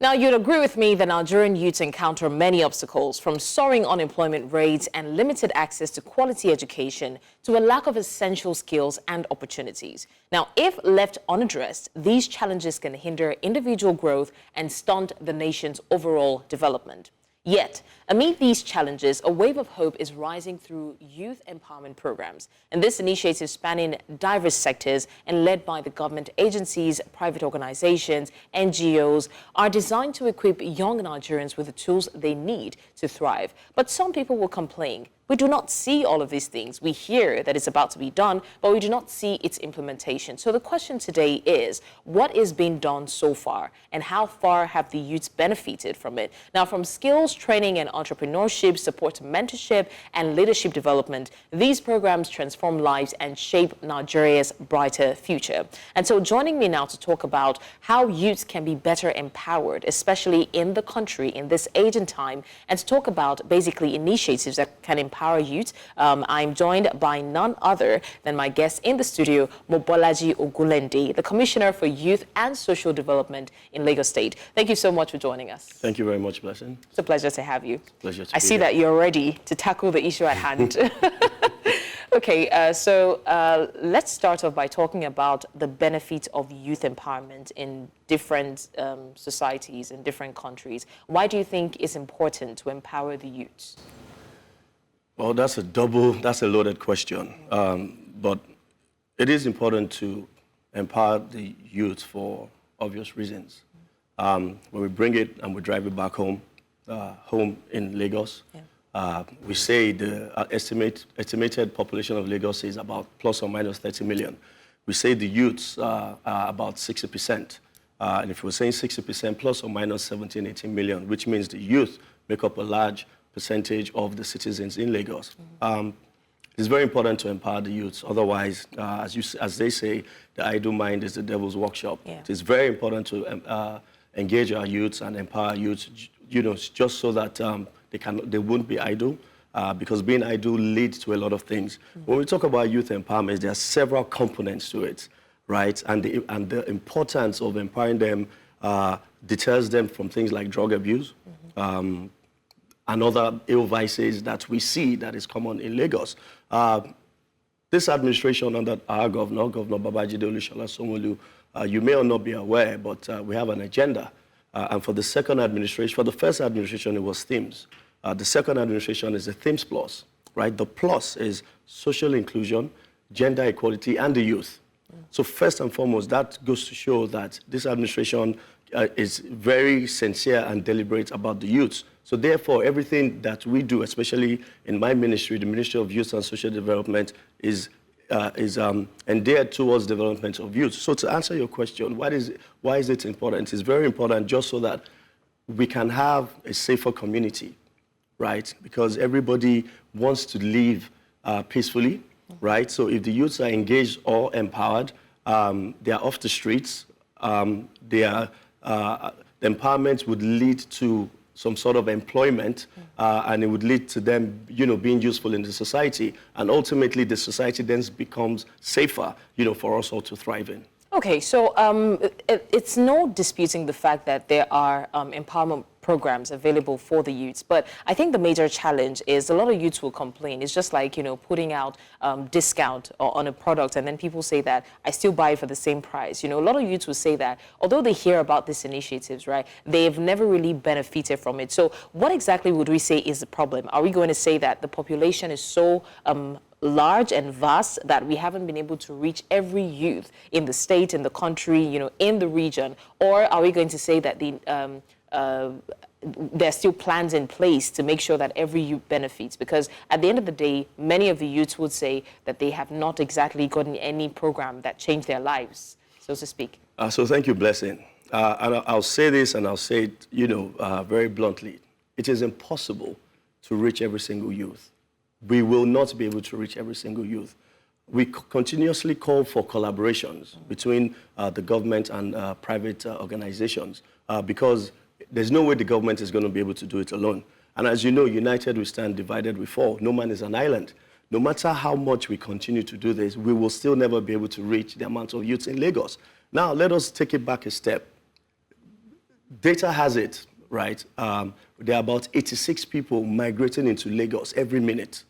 Now, you'd agree with me that Nigerian youths encounter many obstacles, from soaring unemployment rates and limited access to quality education to a lack of essential skills and opportunities. Now, if left unaddressed, these challenges can hinder individual growth and stunt the nation's overall development. Yet, amid these challenges, a wave of hope is rising through youth empowerment programs. And this initiative, spanning diverse sectors and led by the government agencies, private organizations, NGOs, are designed to equip young Nigerians with the tools they need to thrive. But some people will complain. We do not see all of these things. We hear that it's about to be done, but we do not see its implementation. So the question today is, what is being done so far, and how far have the youths benefited from it? Now, from skills training and entrepreneurship, support to mentorship and leadership development, these programs transform lives and shape Nigeria's brighter future. And so joining me now to talk about how youths can be better empowered, especially in the country in this age and time, and to talk about basically initiatives that can empower youth, I'm joined by none other than my guest in the studio, Mobolaji Ogulende, the Commissioner for Youth and Social Development in Lagos State. Thank you so much for joining us. Thank you very much, Blessing. It's a pleasure to have you. Pleasure to I be see here. that you're ready to tackle the issue at hand. Okay, let's start off by talking about the benefits of youth empowerment in different societies in different countries. Why do you think it's important to empower the youth? Well, that's a loaded question. But it is important to empower the youth for obvious reasons. When we bring it and we drive it back home in Lagos, we say the estimated population of Lagos is about plus or minus 30 million. We say the youths are about 60%. And if we're saying 60%, plus or minus 17, 18 million, which means the youth make up a large percentage of the citizens in Lagos. It's very important to empower the youths. Otherwise, as they say, the idle mind is the devil's workshop. Yeah. It's very important to engage our youths and empower youths, just so that they won't be idle, because being idle leads to a lot of things. When we talk about youth empowerment, there are several components to it, right? And the importance of empowering them deters them from things like drug abuse, and other ill vices that we see that is common in Lagos. This administration under our Governor Babajide Olusola Sanwo-Olu, you may or not be aware, but we have an agenda. And for the first administration, it was themes. The second administration is a themes plus, right? The plus is social inclusion, gender equality, and the youth. So first and foremost, that goes to show that this administration is very sincere and deliberate about the youths. So therefore, everything that we do, especially in my ministry, the Ministry of Youth and Social Development, is endeared towards development of youth. So to answer your question, why is it important? It's very important just so that we can have a safer community, right? Because everybody wants to live peacefully, right? So if the youths are engaged or empowered, they are off the streets, the empowerment would lead to some sort of employment, and it would lead to them, being useful in the society. And ultimately, the society then becomes safer, for us all to thrive in. Okay, so it's no disputing the fact that there are empowerment programs available for the youths, but I think the major challenge is a lot of youths will complain. It's just like, putting out discount on a product, and then people say that I still buy it for the same price. A lot of youths will say that although they hear about these initiatives, right, they've never really benefited from it. So what exactly would we say is the problem? Are we going to say that the population is so large and vast that we haven't been able to reach every youth in the state, in the country, in the region? Or are we going to say that there are still plans in place to make sure that every youth benefits? Because at the end of the day, many of the youths would say that they have not exactly gotten any program that changed their lives, so to speak. So thank you, Blessing. And I'll say this, and I'll say it, very bluntly. It is impossible to reach every single youth. We will not be able to reach every single youth. We continuously call for collaborations between the government and private organizations, because there's no way the government is going to be able to do it alone. And as you know, united we stand, divided we fall. No man is an island. No matter how much we continue to do this, we will still never be able to reach the amount of youths in Lagos. Now, let us take it back a step. data has it, right? There are about 86 people migrating into Lagos every minute,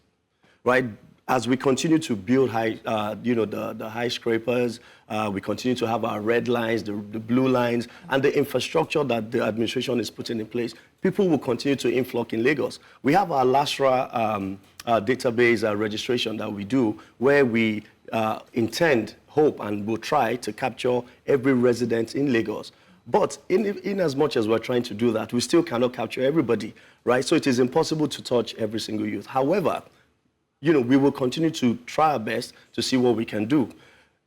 right? As we continue to build the high scrapers, we continue to have our red lines, the blue lines, and the infrastructure that the administration is putting in place, people will continue to influx in Lagos. We have our LASRA database registration that we do, where we intend, hope, and will try to capture every resident in Lagos. But in as much as we're trying to do that, we still cannot capture everybody, right? So it is impossible to touch every single youth. However, we will continue to try our best to see what we can do.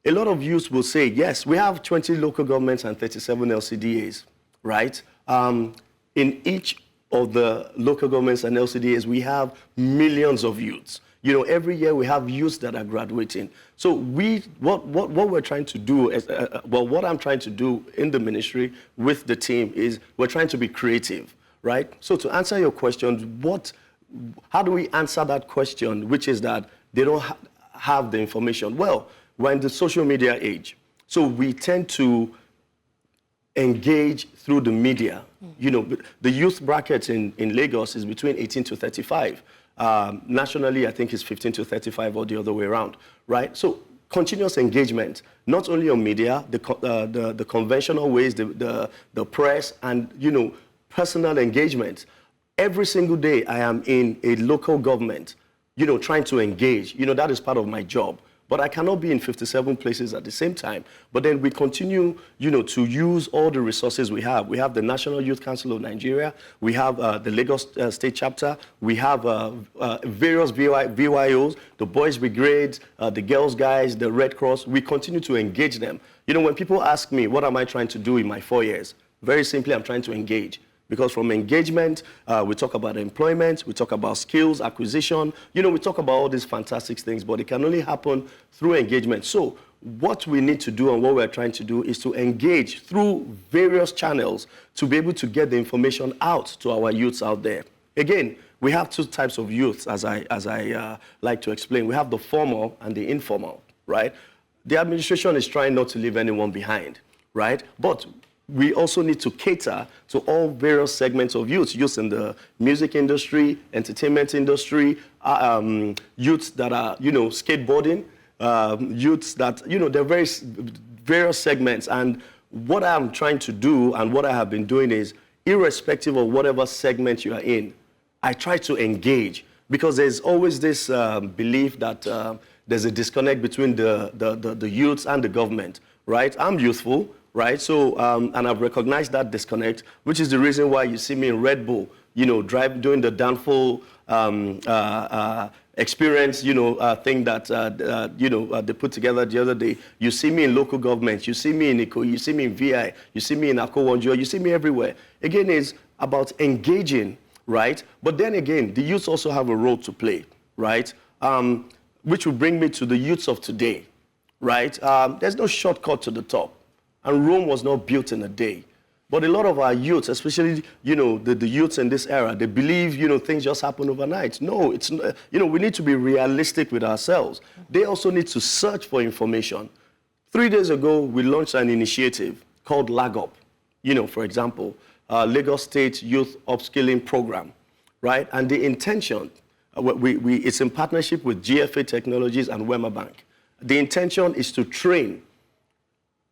A lot of youth will say, yes, we have 20 local governments and 37 LCDAs, right? In each of the local governments and LCDAs, we have millions of youths. Every year we have youths that are graduating. So what we're trying to do, what I'm trying to do in the ministry with the team is we're trying to be creative, right? So to answer your question, how do we answer that question, which is that they don't have the information? Well, we're in the social media age. So we tend to engage through the media. The youth bracket in Lagos is between 18 to 35. Nationally, I think it's 15 to 35 or the other way around, right? So continuous engagement, not only on media, the conventional ways, the press, and, personal engagement. Every single day I am in a local government, trying to engage. That is part of my job. But I cannot be in 57 places at the same time. But then we continue, to use all the resources we have. We have the National Youth Council of Nigeria. We have the Lagos State Chapter. We have various VYOs, the Boys Brigade, the Girls Guides, the Red Cross. We continue to engage them. When people ask me, what am I trying to do in my 4 years? Very simply, I'm trying to engage. Because from engagement, we talk about employment, we talk about skills, acquisition, we talk about all these fantastic things, but it can only happen through engagement. So what we need to do and what we're trying to do is to engage through various channels to be able to get the information out to our youths out there. Again, we have two types of youths, as I like to explain. We have the formal and the informal, right? The administration is trying not to leave anyone behind, right? But we also need to cater to all various segments of youths in the music industry, entertainment industry, youths that are, skateboarding, youths that, there are various segments. And what I'm trying to do and what I have been doing is, irrespective of whatever segment you are in, I try to engage, because there's always this belief that there's a disconnect between the youths and the government, right? I'm youthful. Right, so and I've recognized that disconnect, which is the reason why you see me in Red Bull, doing the downfall experience, thing that they put together the other day. You see me in local government, you see me in ICO, you see me in VI, you see me in Akowonjo, you see me everywhere. Again, it's about engaging, right? But then again, the youths also have a role to play, right? Which will bring me to the youths of today, right? There's no shortcut to the top. And Rome was not built in a day. But a lot of our youths, especially, the youths in this era, they believe, things just happen overnight. No, it's, we need to be realistic with ourselves. They also need to search for information. 3 days ago, we launched an initiative called Lag Up. For example, Lagos State Youth Upskilling Program, right? And the intention, it's in partnership with GFA Technologies and Wema Bank. The intention is to train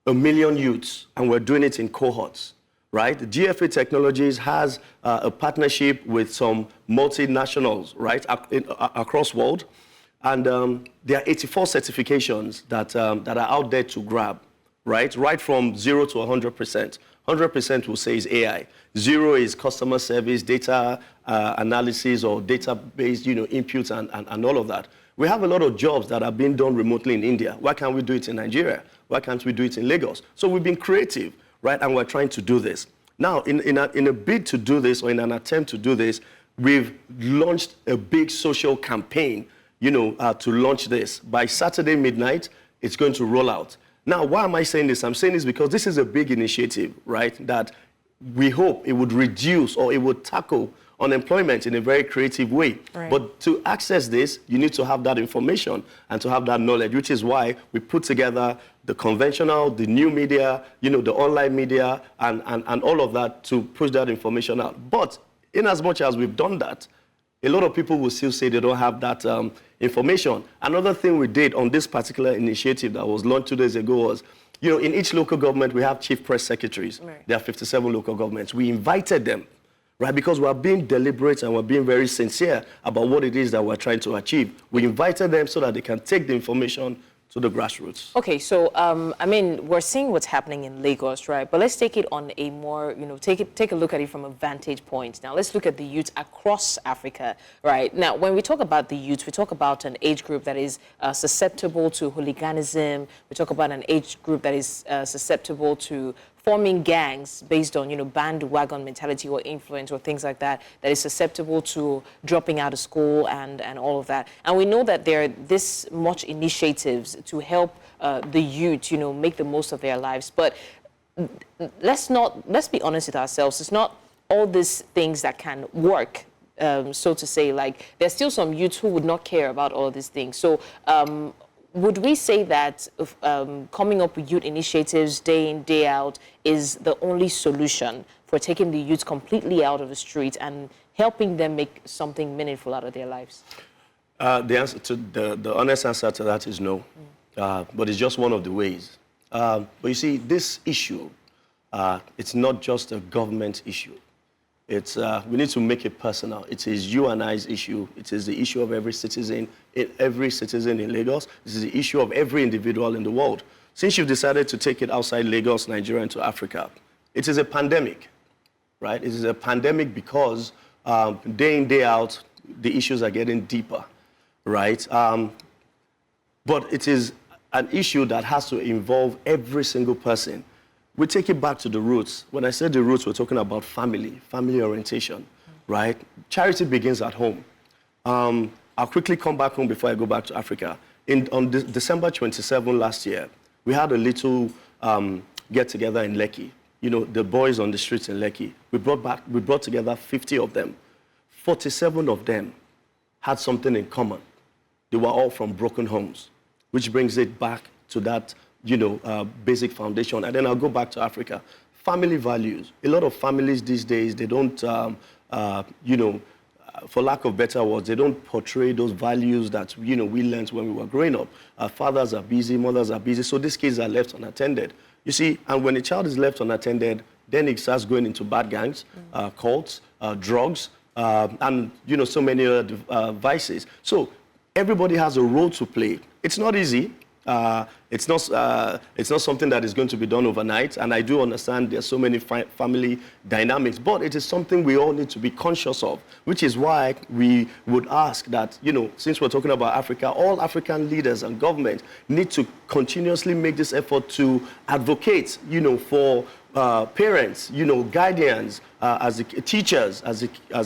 1 million youths, and we're doing it in cohorts, right? GFA Technologies has a partnership with some multinationals, right, across world, and there are 84 certifications that are out there to grab, right? Right from 0 to 100%. 100% we'll say is AI. 0 is customer service, data analysis, or database, inputs and all of that. We have a lot of jobs that are being done remotely in India. Why can't we do it in Nigeria? Why can't we do it in Lagos? So we've been creative, right? And we're trying to do this. Now, in a bid to do this, or in an attempt to do this, we've launched a big social campaign, to launch this. By Saturday midnight, it's going to roll out. Now, why am I saying this? I'm saying this because this is a big initiative, right? That we hope it would reduce, or it would tackle unemployment in a very creative way. Right. But to access this, you need to have that information and to have that knowledge, which is why we put together the conventional, the new media, the online media, and all of that to push that information out. But in as much as we've done that, a lot of people will still say they don't have that information. Another thing we did on this particular initiative that was launched 2 days ago was, in each local government, we have chief press secretaries. Right. There are 57 local governments. We invited them, right, because we're being deliberate and we're being very sincere about what it is that we're trying to achieve. We invited them so that they can take the information to the grassroots. Okay, so we're seeing what's happening in Lagos, right? But let's take it on a more, take a look at it from a vantage point. Now, let's look at the youth across Africa, right? Now, when we talk about the youth, we talk about an age group that is susceptible to hooliganism. We talk about an age group that is susceptible to forming gangs based on, bandwagon mentality or influence or things like that, that is susceptible to dropping out of school and all of that. And we know that there are this much initiatives to help the youth, make the most of their lives. But let's be honest with ourselves. It's not all these things that can work, so to say. Like, there's still some youths who would not care about all these things. So, would we say that coming up with youth initiatives day in, day out is the only solution for taking the youth completely out of the street and helping them make something meaningful out of their lives? The honest answer to that is no. But it's just one of the ways. But you see, this issue, it's not just a government issue. We need to make it personal. It is you and I's issue. It is the issue of every citizen in Lagos. This is the issue of every individual in the world. Since you've decided to take it outside Lagos, Nigeria, into Africa, it is a pandemic, right? It is a pandemic because day in, day out, the issues are getting deeper, right? But it is an issue that has to involve every single person. We take it back to the roots. When I said the roots, we're talking about family orientation, right? Charity begins at home. I'll quickly come back home before I go back to Africa. On December 27 last year, we had a little get-together in Lekki. The boys on the streets in Lekki. We brought together 50 of them. 47 of them had something in common. They were all from broken homes, which brings it back to that basic foundation. And then I'll go back to Africa. Family values. A lot of families these days, they don't, for lack of better words, they don't portray those values that, we learned when we were growing up. Fathers are busy, mothers are busy, so these kids are left unattended. You see, and when a child is left unattended, then it starts going into bad gangs, cults, drugs, and, so many other vices. So everybody has a role to play. It's not easy. It's not something that is going to be done overnight, and I do understand there's so many family dynamics, but it is something we all need to be conscious of, which is why we would ask that, since we're talking about Africa, all African leaders and governments need to continuously make this effort to advocate, for parents, guardians, teachers, as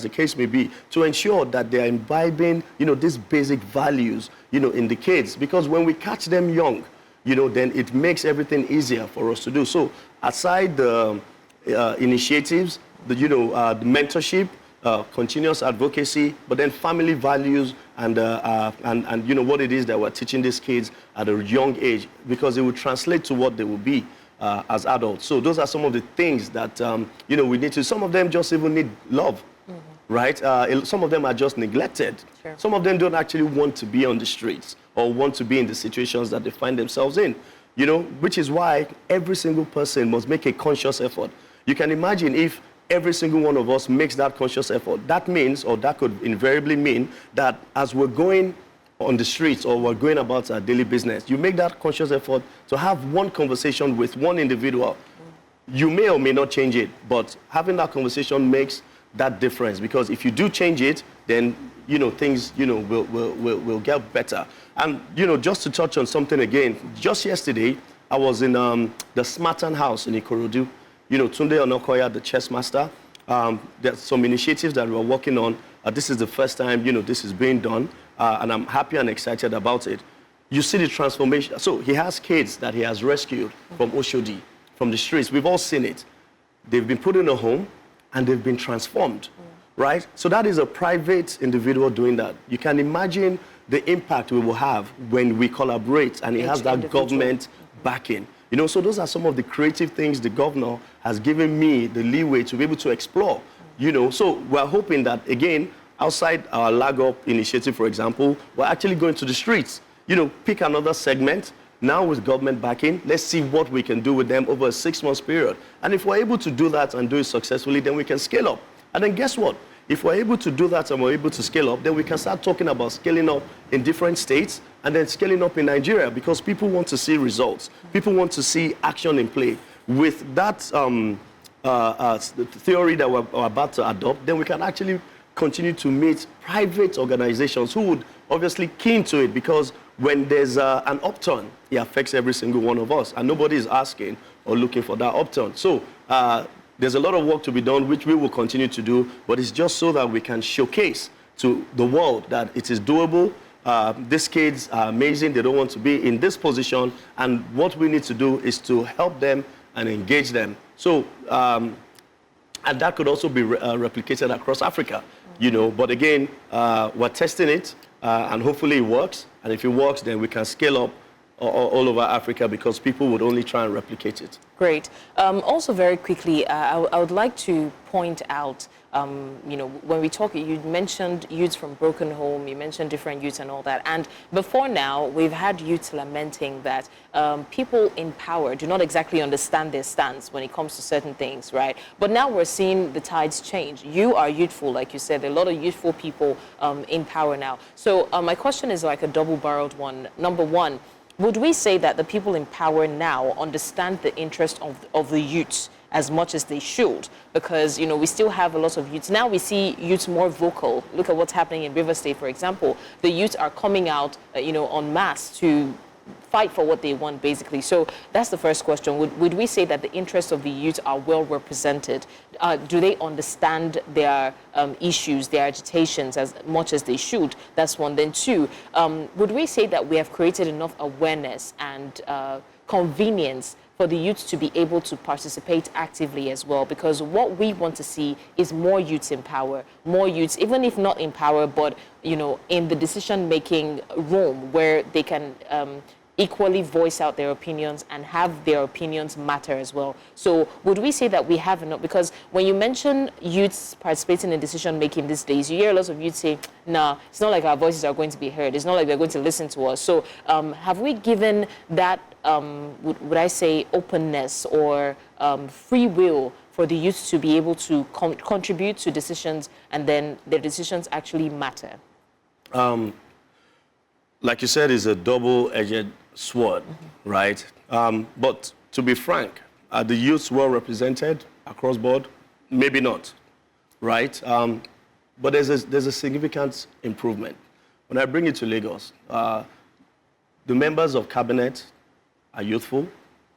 the case may be, to ensure that they're imbibing, these basic values, in the kids. Because when we catch them young, then it makes everything easier for us to do. So aside the initiatives, the mentorship, continuous advocacy, but then family values and what it is that we're teaching these kids at a young age, because it will translate to what they will be as adults. So those are some of the things that, we need to. Some of them just even need love, right? Some of them are just neglected. Sure. Some of them don't actually want to be on the streets or want to be in the situations that they find themselves in, which is why every single person must make a conscious effort. You can imagine if every single one of us makes that conscious effort, that means, or that could invariably mean, that as we're going on the streets or we're going about our daily business, you make that conscious effort to have one conversation with one individual. You may or may not change it, but having that conversation makes that difference, because if you do change it, then things will get better. And just to touch on something again, just yesterday I was in the Smartan House in Ikorodu. Tunde Onokoya, the chess master. There's some initiatives that we're working on. This is the first time this is being done, and I'm happy and excited about it. You see the transformation. So he has kids that he has rescued from Oshodi, from the streets. We've all seen it. They've been put in a home, and they've been transformed. right? So that is a private individual doing that. You can imagine the impact we will have when we collaborate and it has that government backing. You know, so those are some of the creative things the governor has given me the leeway to be able to explore. You know, so we're hoping that, again, outside our Lag Up initiative, for example, we're actually going to the streets. You know, pick another segment. Now with government backing, let's see what we can do with them over a 6-month period. And if we're able to do that and do it successfully, then we can scale up. And then guess what? If we're able to do that and we're able to scale up, then we can start talking about scaling up in different states and then scaling up in Nigeria, because people want to see results. People want to see action in play. With that theory that we're about to adopt, then we can actually continue to meet private organizations who would obviously keen to it, because when there's an upturn, it affects every single one of us, and nobody is asking or looking for that upturn. So there's a lot of work to be done, which we will continue to do, but it's just so that we can showcase to the world that it is doable. These kids are amazing. They don't want to be in this position, and what we need to do is to help them and engage them. So, and that could also be replicated across Africa, you know. But again, we're testing it, and hopefully it works. And if it works, then we can scale up all over Africa, because people would only try and replicate it. Great. Also, very quickly, I would like to point out, you know, when we talk, you mentioned youths from broken home, you mentioned different youths and all that. And before now, we've had youths lamenting that people in power do not exactly understand their stance when it comes to certain things, right? But now we're seeing the tides change. You are youthful, like you said. There are a lot of youthful people in power now. So my question is like a double-barreled one. Number one, would we say that the people in power now understand the interest of the youths as much as they should? Because, you know, we still have a lot of youths. Now we see youths more vocal. Look at what's happening in River State, for example. The youths are coming out, you know, en masse to fight for what they want, basically. So that's the first question. Would we say that the interests of the youth are well represented? Do they understand their issues, their agitations as much as they should? That's one. Then two, would we say that we have created enough awareness and convenience for the youths to be able to participate actively as well? Because what we want to see is more youths in power, more youths, even if not in power, but, you know, in the decision-making room where they can equally voice out their opinions and have their opinions matter as well. So would we say that we have enough? Because when you mention youths participating in decision-making these days, you hear a lot of youths say, nah, it's not like our voices are going to be heard. It's not like they're going to listen to us. So have we given that, would I say, openness or free will for the youth to be able to contribute to decisions, and then their decisions actually matter? Like you said, it's a double-edged sword, right? But to be frank, are the youths well represented across board? Maybe not, right? But there's a significant improvement. When I bring it to Lagos, the members of cabinet are youthful.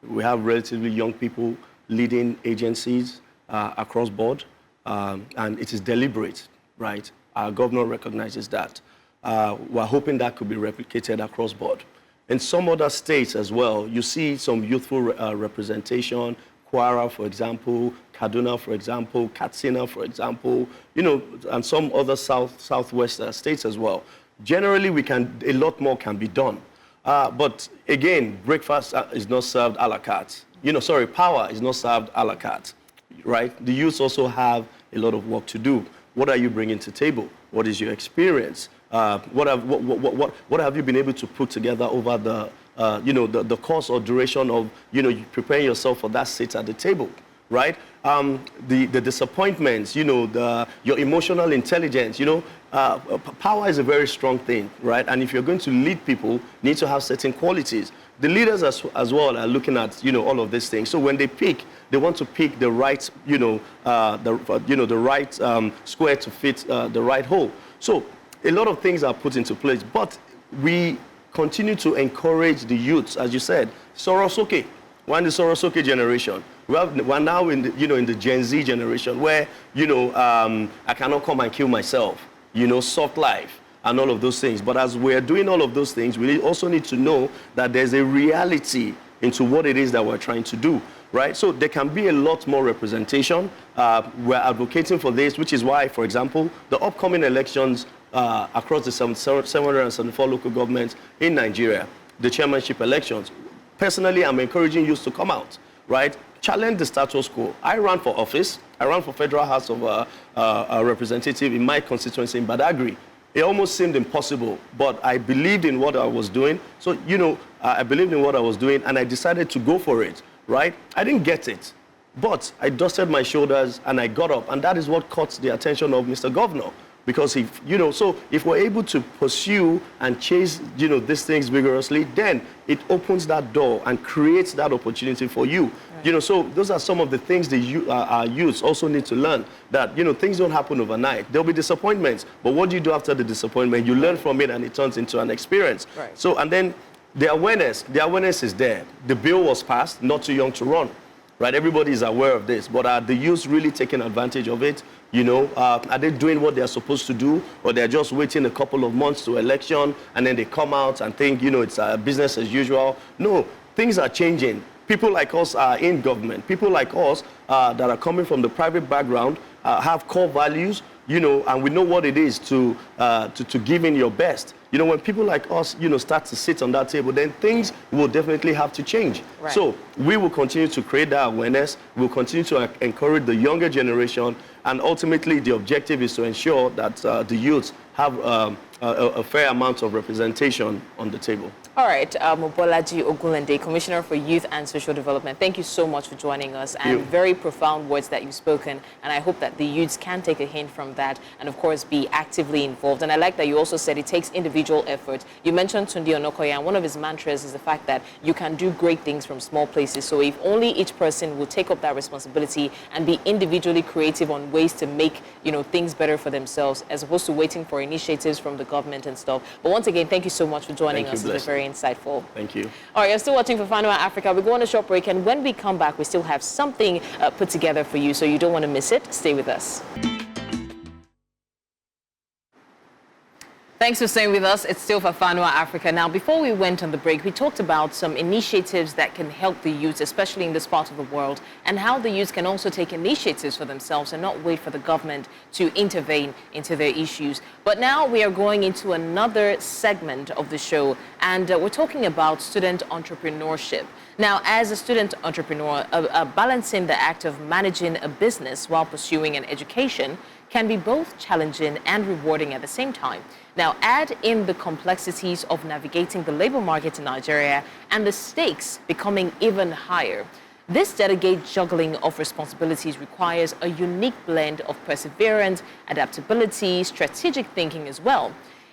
We have relatively young people leading agencies across board, and it is deliberate, right? Our governor recognizes that. We're hoping that could be replicated across board. In some other states as well, you see some youthful representation. Kwara, for example, Kaduna, for example, Katsina, for example, you know, and some other southwest states as well. Generally, a lot more can be done. But again, breakfast is not served a la carte. You know, sorry, power is not served a la carte, right? The youths also have a lot of work to do. What are you bringing to the table? What is your experience? What have you been able to put together over the, you know, the course or duration of, you know, preparing yourself for that seat at the table, right? The disappointments, you know, your emotional intelligence, you know, power is a very strong thing, right? And if you're going to lead people, you need to have certain qualities. The leaders as well are looking at, you know, all of these things. So when they pick, they want to pick the right, you know, the right square to fit the right hole. So a lot of things are put into place, but we continue to encourage the youths, as you said. Sorosoke, we're in the Sorosoke generation. We're now in the, you know, in the Gen Z generation where, you know, I cannot come and kill myself, you know, soft life and all of those things. But as we're doing all of those things, we also need to know that there's a reality into what it is that we're trying to do. right? So there can be a lot more representation. We're advocating for this, which is why, for example, the upcoming elections across the 774 local governments in Nigeria, the chairmanship elections, personally, I'm encouraging youth to come out, right? Challenge the status quo. I ran for office. I ran for Federal House of Representative in my constituency in Badagry. It almost seemed impossible, but I believed in what I was doing. So, you know, I believed in what I was doing, and I decided to go for it, right? I didn't get it, but I dusted my shoulders, and I got up, and that is what caught the attention of Mr. Governor. Because if, you know, so if we're able to pursue and chase, you know, these things vigorously, then it opens that door and creates that opportunity for you. Right. You know, so those are some of the things that our youths also need to learn, that, you know, things don't happen overnight. There'll be disappointments, but what do you do after the disappointment? You learn from it and it turns into an experience. Right. So, and then the awareness is there. The bill was passed, not too young to run. Right, everybody is aware of this, but are the youth really taking advantage of it? You know, are they doing what they're supposed to do, or they're just waiting a couple of months to election and then they come out and think, you know, it's business as usual? No, things are changing. People like us are in government. People like us that are coming from the private background have core values, you know, and we know what it is to give in your best. You know, when people like us, you know, start to sit on that table, then things will definitely have to change. Right. So we will continue to create that awareness. We'll continue to encourage the younger generation. And ultimately, the objective is to ensure that the youths have a fair amount of representation on the table. All right, Mobolaji Ogunlende, Commissioner for Youth and Social Development, thank you so much for joining us, and very profound words that you've spoken, and I hope that the youths can take a hint from that and, of course, be actively involved. And I like that you also said it takes individual effort. You mentioned Tunde Onokoya, and one of his mantras is the fact that you can do great things from small places. So if only each person will take up that responsibility and be individually creative on ways to make, you know, things better for themselves, as opposed to waiting for initiatives from the government and stuff. But once again, thank you so much for joining us. It's very insightful. Thank you. All right, you're still watching Fafanua Africa. We're going on a short break, and when we come back, we still have something put together for you, so you don't want to miss it. Stay with us. Thanks for staying with us. It's still Fafanua Africa. Now, before we went on the break, we talked about some initiatives that can help the youth, especially in this part of the world, and how the youth can also take initiatives for themselves and not wait for the government to intervene into their issues. But now we are going into another segment of the show, and we're talking about student entrepreneurship. Now, as a student entrepreneur, balancing the act of managing a business while pursuing an education can be both challenging and rewarding at the same time. Now, add in the complexities of navigating the labor market in Nigeria and the stakes becoming even higher. This delicate juggling of responsibilities requires a unique blend of perseverance, adaptability, strategic thinking as well.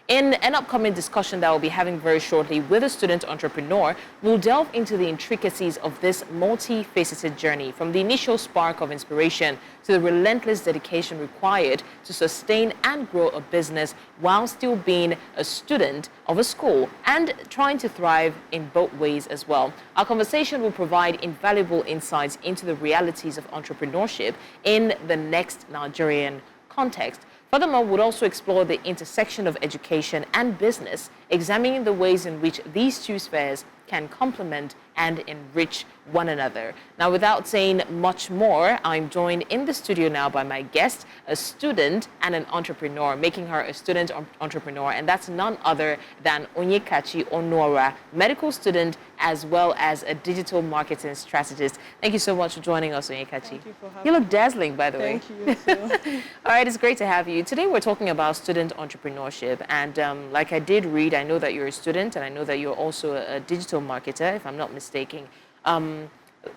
In an upcoming discussion that we'll be having very shortly with a student entrepreneur, we'll delve into the intricacies of this multifaceted journey, from the initial spark of inspiration to the relentless dedication required to sustain and grow a business while still being a student of a school and trying to thrive in both ways as well. Our conversation will provide invaluable insights into the realities of entrepreneurship in the next Nigerian context. Furthermore, we'll also explore the intersection of education and business, examining the ways in which these two spheres can complement and enrich one another. Now, without saying much more, I'm joined in the studio now by my guest, a student and an entrepreneur, making her a student entrepreneur, and that's none other than Onyekachi Onuora, medical student as well as a digital marketing strategist. Thank you so much for joining us, Onyekachi. Thank you for having me. You look dazzling, by the way. Thank you. All right, it's great to have you. Today we're talking about student entrepreneurship, and like I did read, I know that you're a student, and I know that you're also a digital marketer, if I'm not mistaken.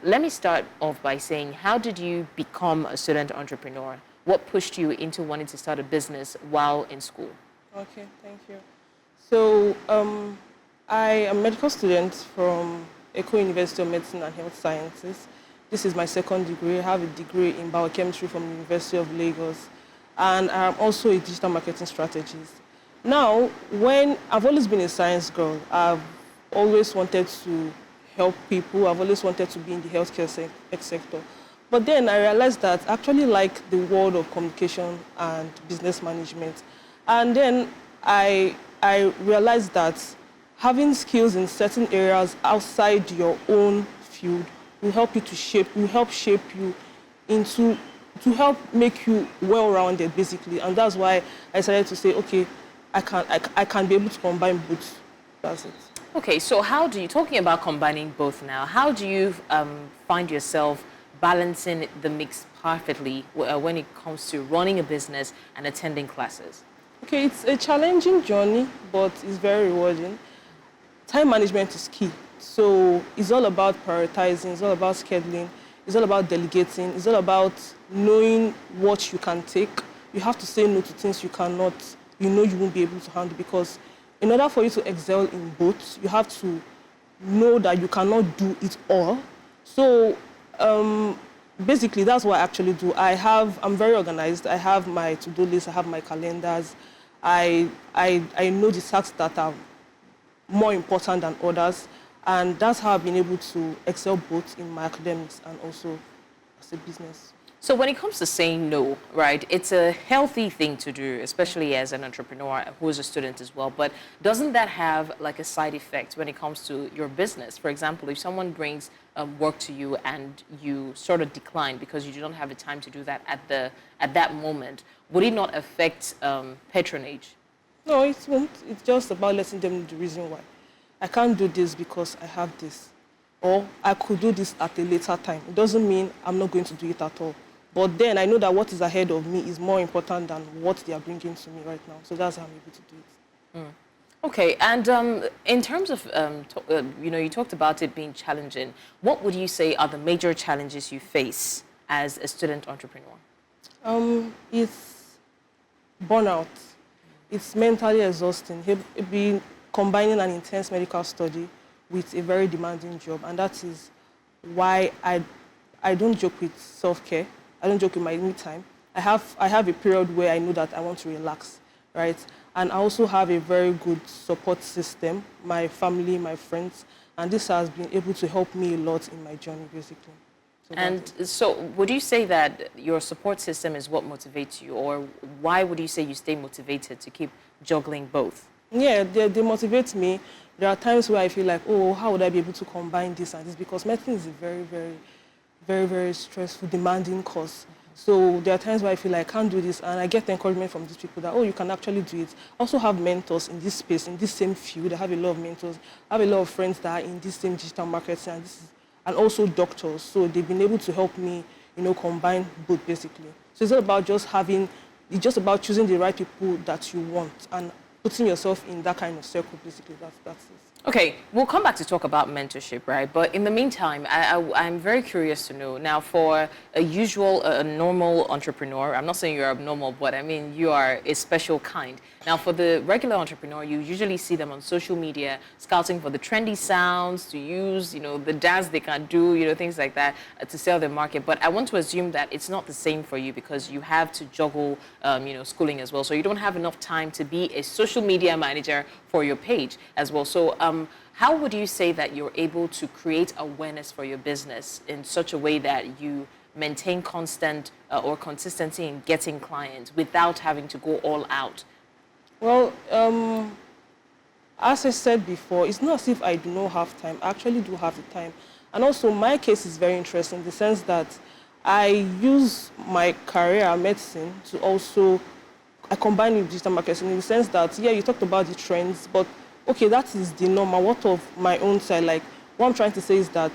Let me start off by saying, how did you become a student entrepreneur? What pushed you into wanting to start a business while in school? Okay, thank you. So I am a medical student from Eko University of Medicine and Health Sciences. This is my second degree. I have a degree in biochemistry from the University of Lagos, and I'm also a digital marketing strategist. Now, when I've always been a science girl, I've always wanted to help people. I've always wanted to be in the healthcare sector. But then I realized that I actually like the world of communication and business management. And then I realized that having skills in certain areas outside your own field will help you to shape, will help shape you into, to help make you well-rounded, basically. And that's why I decided to say, okay, I can be able to combine both. That's it. Okay, so how do you, talking about combining both now, how do you find yourself balancing the mix perfectly when it comes to running a business and attending classes? Okay, it's a challenging journey, but it's very rewarding. Time management is key. So it's all about prioritizing, it's all about scheduling, it's all about delegating, it's all about knowing what you can take. You have to say no to things you cannot, you know you won't be able to handle, because in order for you to excel in both, you have to know that you cannot do it all. So basically, that's what I actually do. I'm very organized. I have my to-do list, I have my calendars. I know the tasks that are more important than others, and that's how I've been able to excel both in my academics and also as a business. So when it comes to saying no, right, it's a healthy thing to do, especially as an entrepreneur who is a student as well. But doesn't that have like a side effect when it comes to your business? For example, if someone brings work to you and you sort of decline because you don't have the time to do that at that moment, would it not affect patronage? No, it won't. It's just about letting them know the reason why. I can't do this because I have this. Or I could do this at a later time. It doesn't mean I'm not going to do it at all. But then I know that what is ahead of me is more important than what they are bringing to me right now. So that's how I'm able to do it. Okay, and in terms of, you talked about it being challenging. What would you say are the major challenges you face as a student entrepreneur? It's burnout. It's mentally exhausting. Being combining an intense medical study with a very demanding job, and that is why I don't joke with self-care. I don't joke with my me time. I have a period where I know that I want to relax, right? And I also have a very good support system, my family, my friends, and this has been able to help me a lot in my journey, basically. So would you say that your support system is what motivates you, or why would you say you stay motivated to keep juggling both? Yeah, they motivate me. There are times where I feel like, oh, how would I be able to combine this and this? Because medicine is a very, very, very, very stressful, demanding course. So there are times where I feel like I can't do this, and I get the encouragement from these people that, oh, you can actually do it. I also have mentors in this space, in this same field. I have a lot of mentors. I have a lot of friends that are in this same digital marketing, and also doctors. So they've been able to help me, combine both, basically. So it's not about it's just about choosing the right people that you want and putting yourself in that kind of circle, basically. That's it. Okay, we'll come back to talk about mentorship, right? But in the meantime, I'm very curious to know, now for a normal entrepreneur, I'm not saying you're abnormal, but I mean you are a special kind. Now for the regular entrepreneur, you usually see them on social media scouting for the trendy sounds to use, the dance they can do, things like that to sell their market. But I want to assume that it's not the same for you because you have to juggle, schooling as well. So you don't have enough time to be a social media manager for your page as well. So how would you say that you're able to create awareness for your business in such a way that you maintain constant or consistency in getting clients without having to go all out? Well, as I said before, it's not as if I do not have time. I actually do have the time. And also, my case is very interesting in the sense that I use my career in medicine to also, I combine with digital marketing in the sense that, yeah, you talked about the trends, but okay, that is the normal. What of my own side? Like, what I'm trying to say is that,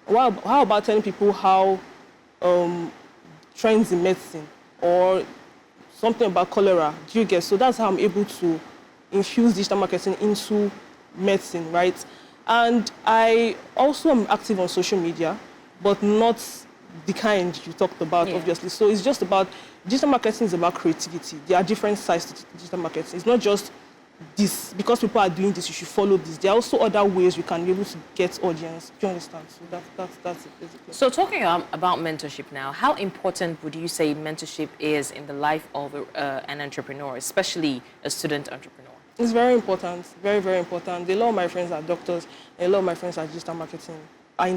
how about telling people how trends in medicine or something about cholera, do you get? So that's how I'm able to infuse digital marketing into medicine, right? And I also am active on social media, but not the kind you talked about, obviously. So it's just about, digital marketing is about creativity. There are different sides to digital marketing. It's not just this, because people are doing this, you should follow this. There are also other ways you can be able to get audience. Do you understand? So that's it, basically. So talking about mentorship now, how important would you say mentorship is in the life of an entrepreneur, especially a student entrepreneur? It's very important, very, very important. A lot of my friends are doctors, and a lot of my friends are in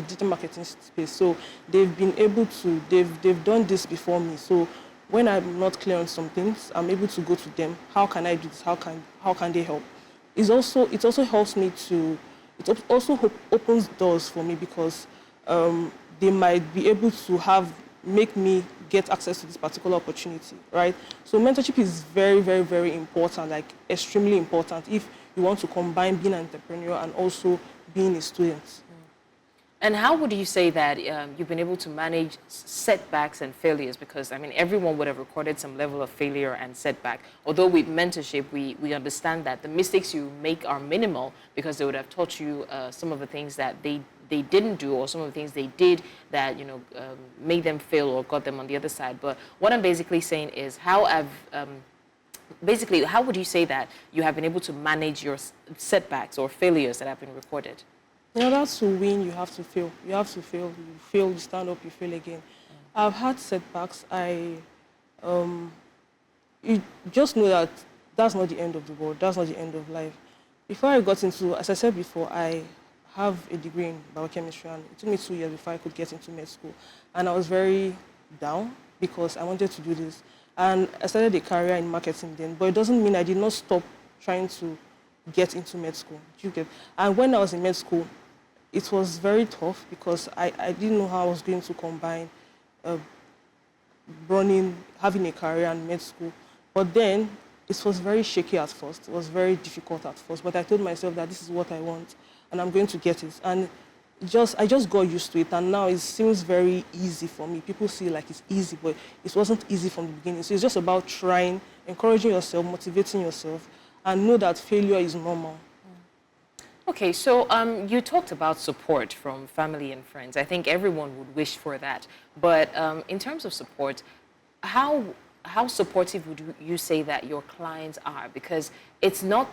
digital marketing space. So they've been able to, they've done this before me. So when I'm not clear on some things, I'm able to go to them. How can I do this? How can they help? It also helps me to, it also opens doors for me because they might be able to make me get access to this particular opportunity, right? So mentorship is very, very, very important, like extremely important if you want to combine being an entrepreneur and also being a student. And how would you say that you've been able to manage setbacks and failures? Because, I mean, everyone would have recorded some level of failure and setback. Although with mentorship, we understand that the mistakes you make are minimal because they would have taught you some of the things that they didn't do or some of the things they did that, made them fail or got them on the other side. But what I'm basically saying is how would you say that you have been able to manage your setbacks or failures that have been recorded? In order to win, you have to fail. You have to fail. You fail, you stand up, you fail again. I've had setbacks. You just know that that's not the end of the world. That's not the end of life. Before I got into, as I said before, I have a degree in biochemistry, and it took me 2 years before I could get into med school. And I was very down because I wanted to do this. And I started a career in marketing then, but it doesn't mean I did not stop trying to get into med school. And when I was in med school, it was very tough because I didn't know how I was going to combine having a career and med school. But then it was very shaky at first. It was very difficult at first. But I told myself that this is what I want and I'm going to get it. And I just got used to it. And now it seems very easy for me. People see like it's easy, but it wasn't easy from the beginning. So it's just about trying, encouraging yourself, motivating yourself, and know that failure is normal. Okay, so you talked about support from family and friends. I think everyone would wish for that. But in terms of support, how supportive would you say that your clients are? Because it's not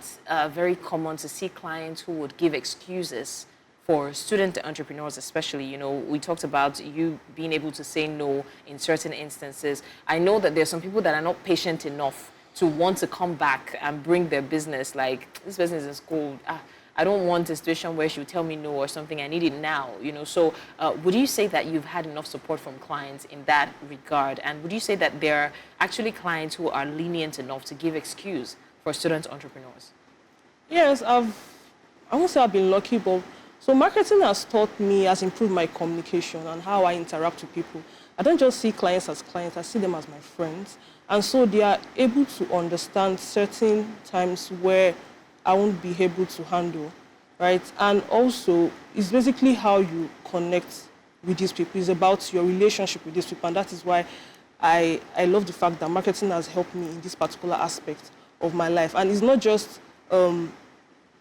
very common to see clients who would give excuses for student entrepreneurs especially. We talked about you being able to say no in certain instances. I know that there's some people that are not patient enough to want to come back and bring their business, like, this business is in school. I don't want a situation where she would tell me no or something. I need it now, So would you say that you've had enough support from clients in that regard? And would you say that there are actually clients who are lenient enough to give excuse for student entrepreneurs? Yes, I won't say I've been lucky, but so marketing has improved my communication and how I interact with people. I don't just see clients as clients, I see them as my friends. And so they are able to understand certain times where I won't be able to handle, right? And also, it's basically how you connect with these people. It's about your relationship with these people. And that is why I love the fact that marketing has helped me in this particular aspect of my life. And it's not just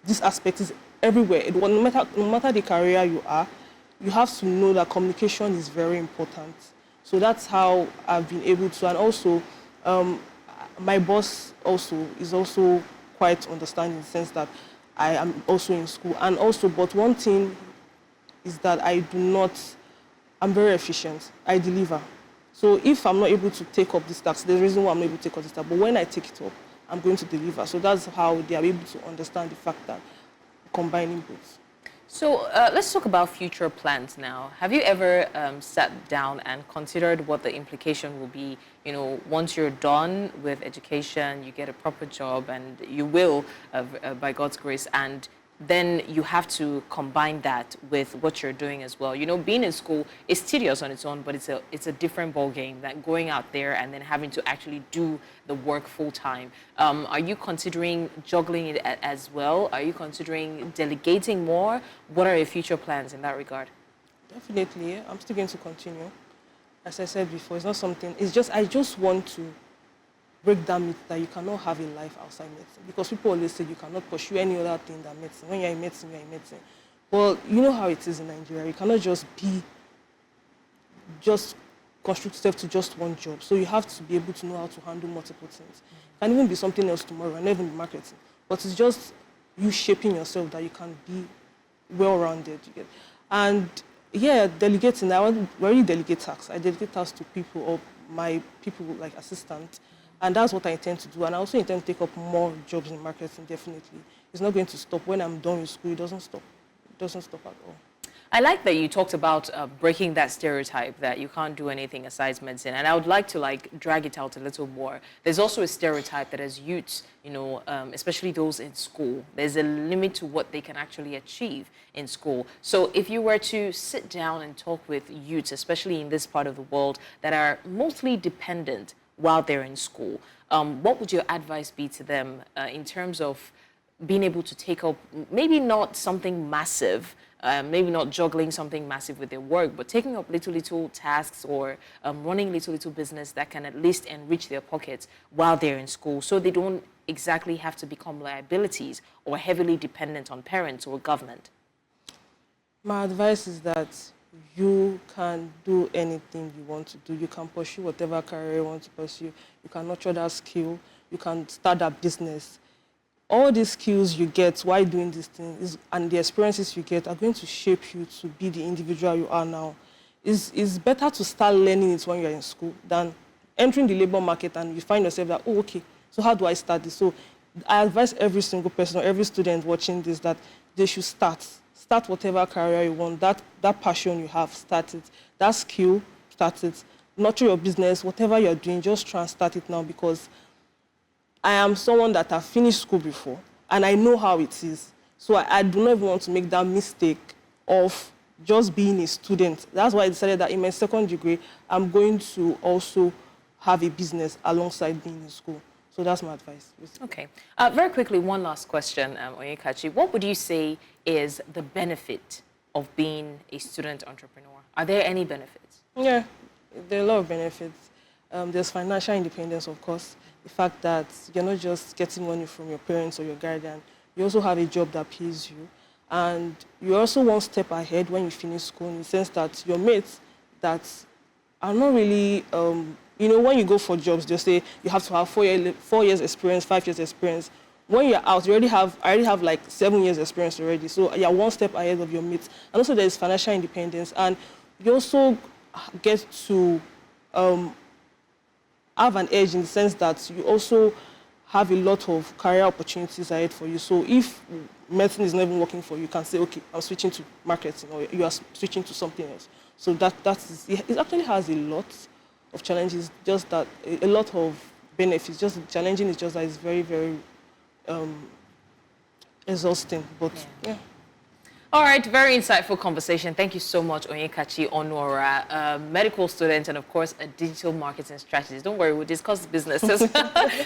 this aspect, is everywhere. No matter the career you are, you have to know that communication is very important. So that's how I've been able to. And also, my boss is also quite understanding in the sense that I am also in school. And also, but one thing is that I'm very efficient. I deliver. So if I'm not able to take up this task, there's a reason why I'm not able to take up this task. But when I take it up, I'm going to deliver. So that's how they are able to understand the fact that combining both. So let's talk about future plans now. Have you ever sat down and considered what the implication will be? Once you're done with education, you get a proper job, and you will, by God's grace, and then you have to combine that with what you're doing as well. Being in school is tedious on its own, but it's a different ball game than going out there and then having to actually do the work full time. Are you considering juggling it as well? Are you considering delegating more? What are your future plans in that regard? Definitely, yeah. I'm still going to continue. As I said before, it's not something, I just want to break down myth that you cannot have a life outside medicine. Because people always say you cannot pursue any other thing than medicine. When you're in medicine, you're in medicine. Well, you know how it is in Nigeria. You cannot just constrict yourself to just one job. So you have to be able to know how to handle multiple things. It can even be something else tomorrow, and even be marketing. But it's just you shaping yourself that you can be well-rounded. And yeah, delegating. I already delegate tasks. I delegate tasks to people, or my people like assistants. And that's what I intend to do. And I also intend to take up more jobs in marketing, definitely. It's not going to stop. When I'm done with school, it doesn't stop. It doesn't stop at all. I like that you talked about breaking that stereotype that you can't do anything aside medicine, and I would like to drag it out a little more. There's also a stereotype that as youths, especially those in school, there's a limit to what they can actually achieve in school. So if you were to sit down and talk with youths, especially in this part of the world that are mostly dependent while they're in school, what would your advice be to them in terms of being able to take up maybe not something massive, maybe not juggling something massive with their work, but taking up little tasks or running little business that can at least enrich their pockets while they're in school, so they don't exactly have to become liabilities or heavily dependent on parents or government? My advice is that you can do anything you want to do. You can pursue whatever career you want to pursue. You can nurture that skill. You can start a business. All these skills you get while doing these things and the experiences you get are going to shape you to be the individual you are now. It's better to start learning it when you're in school than entering the labor market and you find yourself that, oh, okay, so how do I start this? So I advise every single person or every student watching this that they should start. Start whatever career you want. That passion you have, start it. That skill, start it. Nurture your business, whatever you're doing, just try and start it now, because I am someone that have finished school before, and I know how it is. So I do not even want to make that mistake of just being a student. That's why I decided that in my second degree, I'm going to also have a business alongside being in school. So that's my advice. Okay. Very quickly, one last question, Onyekachi. What would you say is the benefit of being a student entrepreneur? Are there any benefits? Yeah, there are a lot of benefits. There's financial independence, of course. The fact that you're not just getting money from your parents or your guardian, you also have a job that pays you. And you're also one step ahead when you finish school, in the sense that your mates that are not really, when you go for jobs, they'll say you have to have 4 years experience, 5 years experience. When you're out, I already have like 7 years experience already. So you're one step ahead of your mates. And also there's financial independence. And you also get to have an edge in the sense that you also have a lot of career opportunities ahead for you. So if medicine is not even working for you, you can say, okay, I'm switching to marketing, or you are switching to something else. So it actually has a lot of challenges, just that a lot of benefits. Just challenging is just that it's very, very exhausting. But yeah. All right, very insightful conversation. Thank you so much, Onyekachi Onora, a medical student and, of course, a digital marketing strategist. Don't worry, we'll discuss businesses.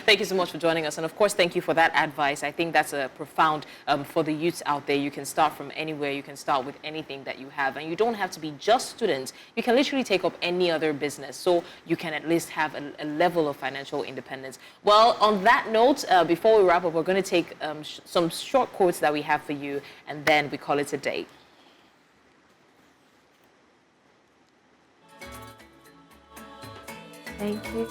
Thank you so much for joining us. And, of course, thank you for that advice. I think that's a profound for the youths out there. You can start from anywhere. You can start with anything that you have. And you don't have to be just students. You can literally take up any other business, so you can at least have a level of financial independence. Well, on that note, before we wrap up, we're going to take some short quotes that we have for you, and then we call it a day. Thank you.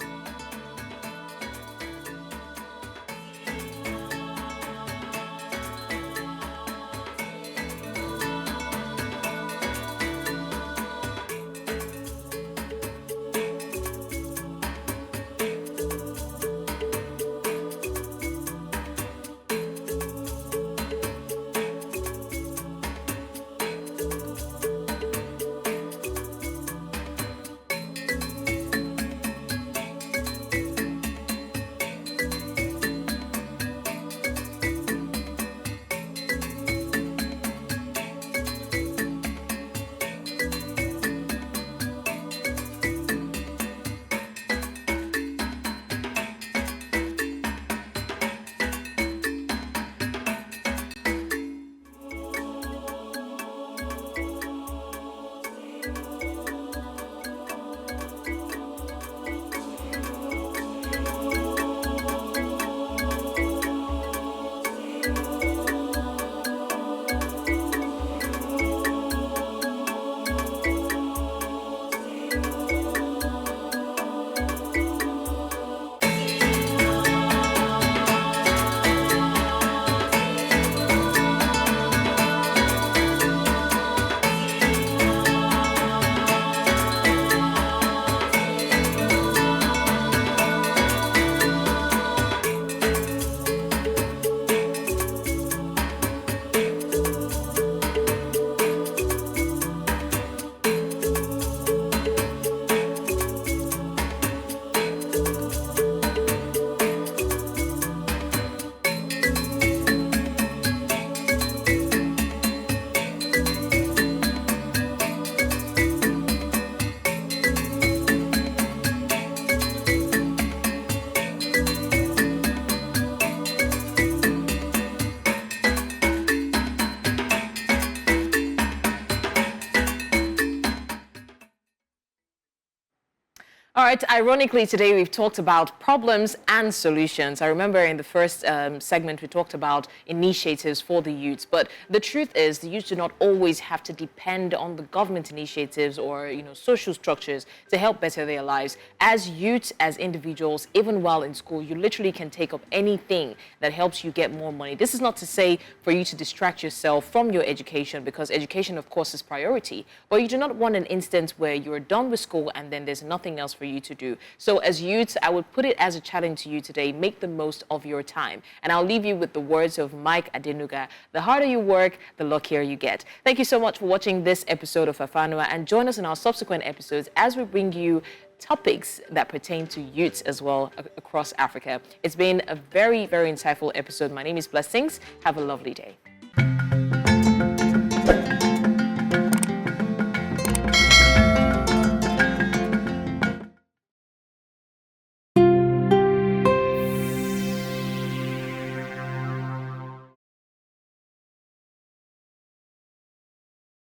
right, ironically, today we've talked about problems and solutions. I remember in the first segment we talked about initiatives for the youth, but the truth is the youth do not always have to depend on the government initiatives or social structures to help better their lives. As youth, as individuals, even while in school, you literally can take up anything that helps you get more money. This is not to say for you to distract yourself from your education, because education, of course, is priority, but you do not want an instance where you're done with school and then there's nothing else for you to do. So as youths, I would put it as a challenge to you today: make the most of your time. And I'll leave you with the words of Mike Adenuga: the harder you work, the luckier you get. Thank you so much for watching this episode of Afanua, and join us in our subsequent episodes as we bring you topics that pertain to youths as well across Africa. It's been a very, very insightful episode. My name is Blessings. Have a lovely day.